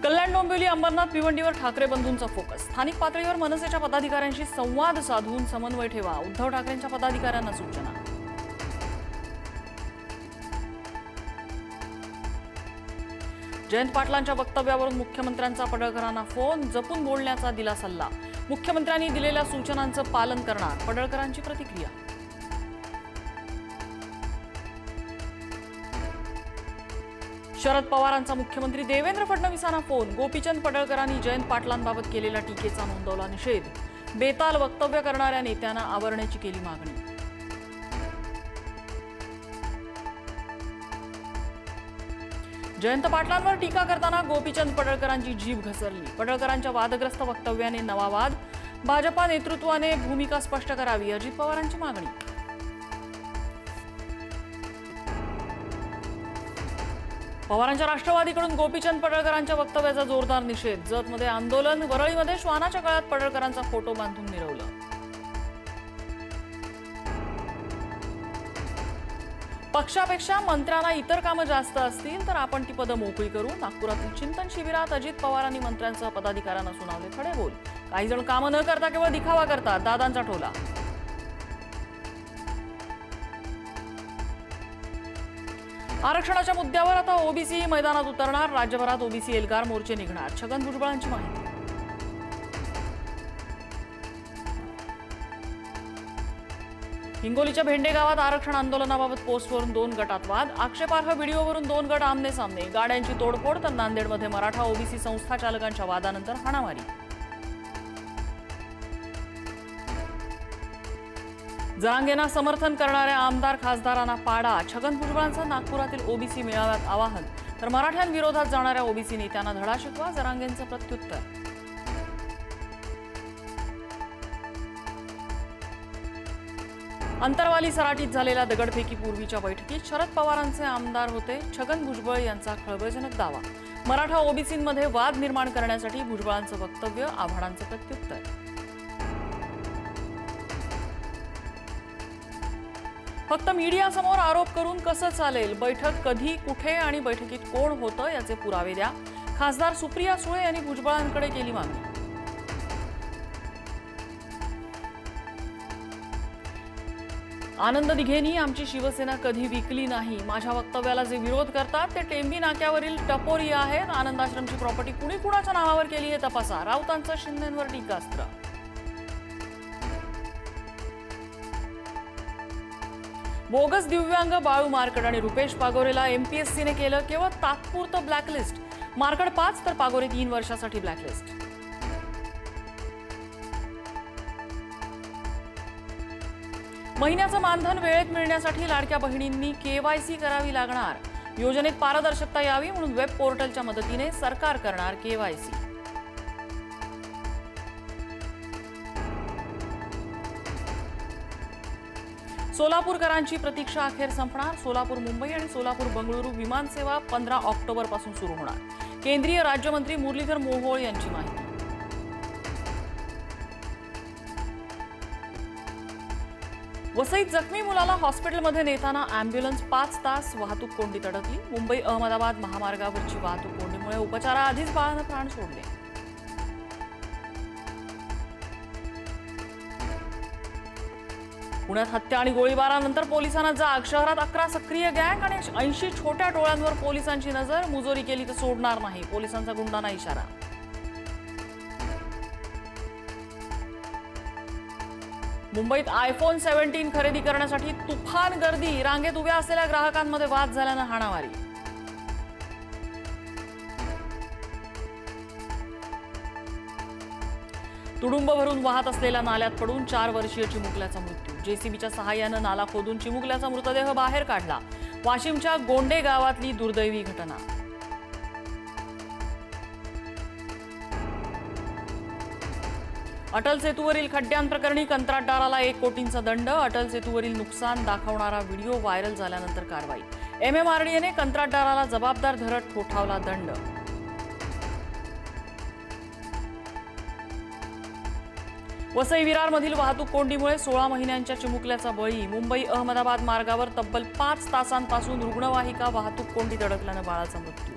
Kalyan Dombivli Ambernath भिवंडीवर Thackeray बंधूंचा focus. स्थानिक पातळीवर मनसेच्या पदाधिकाऱ्यांशी संवाद साधून समन्वय ठेवा, उद्धव ठाकरेंच्या पदाधिकाऱ्यांना सूचना। जयंत पाटलांच्या वक्तव्यावरून मुख्यमंत्र्यांचा पडळकरांना फोन, जपून बोलण्याचा दिला सल्ला। मुख्यमंत्र्यांनी दिलेल्या सूचनांचं पालन करणार, पडळकरांची प्रतिक्रिया। शरद पवारांचा मुख्यमंत्री देवेंद्र फडणवीसांना फोन, गोपीचंद पडळकरांनी जयंत पाटलांबाबत केलेल्या टीकेचा नोंदवला निषेध। बेताल वक्तव्य करणाऱ्या नेत्यांना आवरण्याची केली मागणी। जयंत पाटलांवर टीका करताना गोपीचंद पडळकरांची जीभ घसरली। पडळकरांच्या वादग्रस्त वक्तव्याने नवा वाद, भाजपा नेतृत्वाने भूमिका स्पष्ट करावी, अजित पवारांची मागणी। पवारांच्या राष्ट्रवादीकडून गोपीचंद पडळकरांच्या वक्तव्याचा जोरदार निषेध। जतमध्ये आंदोलन, वरळीमध्ये श्वानाच्या गळ्यात पडळकरांचा फोटो बांधून मिरवलं। पक्षापेक्षा मंत्र्यांना इतर कामं जास्त असतील तर आपण ती पदं मोकळी करू। नागपुरातील चिंतन शिबिरात अजित पवारांनी मंत्र्यांसह पदाधिकाऱ्यांना सुनावले खडे बोल। काही जण कामं न करता केवळ दिखावा करतात, दादांचा टोला। आरक्षणाच्या मुद्द्यावर आता ओबीसी मैदानात उतरणार, राज्यभरात ओबीसी एल्गार मोर्चे निघणार, छगन भुजबळांची माहिती। हिंगोलीच्या भेंडे गावात आरक्षण आंदोलनाबाबत पोस्टवरून 2 गटात वाद, आक्षेपार्ह व्हिडिओवरून 2 गट आमने सामने, गाड्यांची तोडफोड, तर नांदेडमध्ये मराठा ओबीसी संस्था चालकांच्या वादानंतर हाणामारी। जरांगेंना समर्थन करणाऱ्या आमदार खासदारांना पाडा, छगन भुजबळांचं नागपुरातील ओबीसी मेळाव्यात आवाहन, तर मराठ्यांविरोधात जाणाऱ्या ओबीसी नेत्यांना धडा शिकवा, जरांगेंचं प्रत्युत्तर। अंतरवाली सराटीत झालेल्या दगडफेकी पूर्वीच्या बैठकीत शरद पवारांचे आमदार होते, छगन भुजबळ यांचा खळबळजनक दावा। मराठा ओबीसींमध्ये वाद निर्माण करण्यासाठी भुजबळांचं वक्तव्य, आव्हाडांचं प्रत्युत्तर। फक्त मीडियासमोर आरोप करून कसं चालेल, बैठक कधी, कुठे आणि बैठकीत कोण होतं याचे पुरावे द्या, खासदार सुप्रिया सुळे यांनी भुजबळांकडे केली मागणी। आनंद दिघेंनी आमची शिवसेना कधी विकली नाही, माझ्या वक्तव्याला जे विरोध करतात ते टेंबी नाक्यावरील टपोरी आहेत, आनंद आश्रमची प्रॉपर्टी कुणी कुणाच्या नावावर केली हे तपासा, राऊतांचं शिंदेंवर टीकास्त्र। बोगस दिव्यांग बाळू मार्कड आणि रुपेश पागोरेला एमपीएससीने केलं केवळ तात्पुरतं ब्लॅकलिस्ट, मार्कड 5 तर पागोरे 3 वर्षासाठी ब्लॅकलिस्ट। महिन्याचं मानधन वेळेत मिळण्यासाठी लाडक्या बहिणींनी केवायसी करावी लागणार, योजनेत पारदर्शकता यावी म्हणून वेब पोर्टलच्या मदतीने सरकार करणार केवायसी। सोलापूरकरांची प्रतीक्षा अखेर संपणार, सोलापूर मुंबई आणि सोलापूर बंगळुरू विमानसेवा 15 ऑक्टोबर पासून सुरू होणार, केंद्रीय राज्यमंत्री मुरलीधर मोहोळ यांची माहिती। वसईत जखमी मुलाला हॉस्पिटलमध्ये नेताना अँब्युलन्स 5 तास वाहतूक कोंडीत अडकली, मुंबई अहमदाबाद महामार्गावरची वाहतूक कोंडीमुळे उपचाराआधीच बाळानं प्राण सोडले। पुण्यात हत्या आणि गोळीबारानंतर पोलिसांना जाग, शहरात 11 सक्रिय गँग आणि 80 छोट्या टोळ्यांवर पोलिसांची नजर, मुजोरी केली तर सोडणार नाही, पोलिसांचा गुंडांना इशारा। मुंबईत आयफोन 17 खरेदी करण्यासाठी तुफान गर्दी, रांगेत उभ्या असलेल्या ग्राहकांमध्ये वाद झाल्यानं हाणामारी। तुडुंब भरून वाहत असलेल्या नाल्यात पडून 4 वर्षीय चिमुकल्याचा मृत्यू, जेसीबीच्या सहाय्यानं नाला खोदून चिमुकल्याचा मृतदेह बाहेर काढला, वाशिमच्या गोंडे गावातली दुर्दैवी घटना। अटल सेतूवरील खड्ड्यांप्रकरणी कंत्राटदाराला 1 कोटींचा दंड, अटल सेतूवरील नुकसान दाखवणारा व्हिडिओ व्हायरल झाल्यानंतर कारवाई, एमएमआरडीएने कंत्राटदाराला जबाबदार धरत ठोठावला दंड। वसई विरारमधील वाहतूक कोंडीमुळे 16 महिन्यांच्या चिमुकल्याचा बळी, मुंबई अहमदाबाद मार्गावर तब्बल 5 तासांपासून रुग्णवाहिका वाहतूक कोंडीत अडकल्यानं बाळाचा मृत्यू।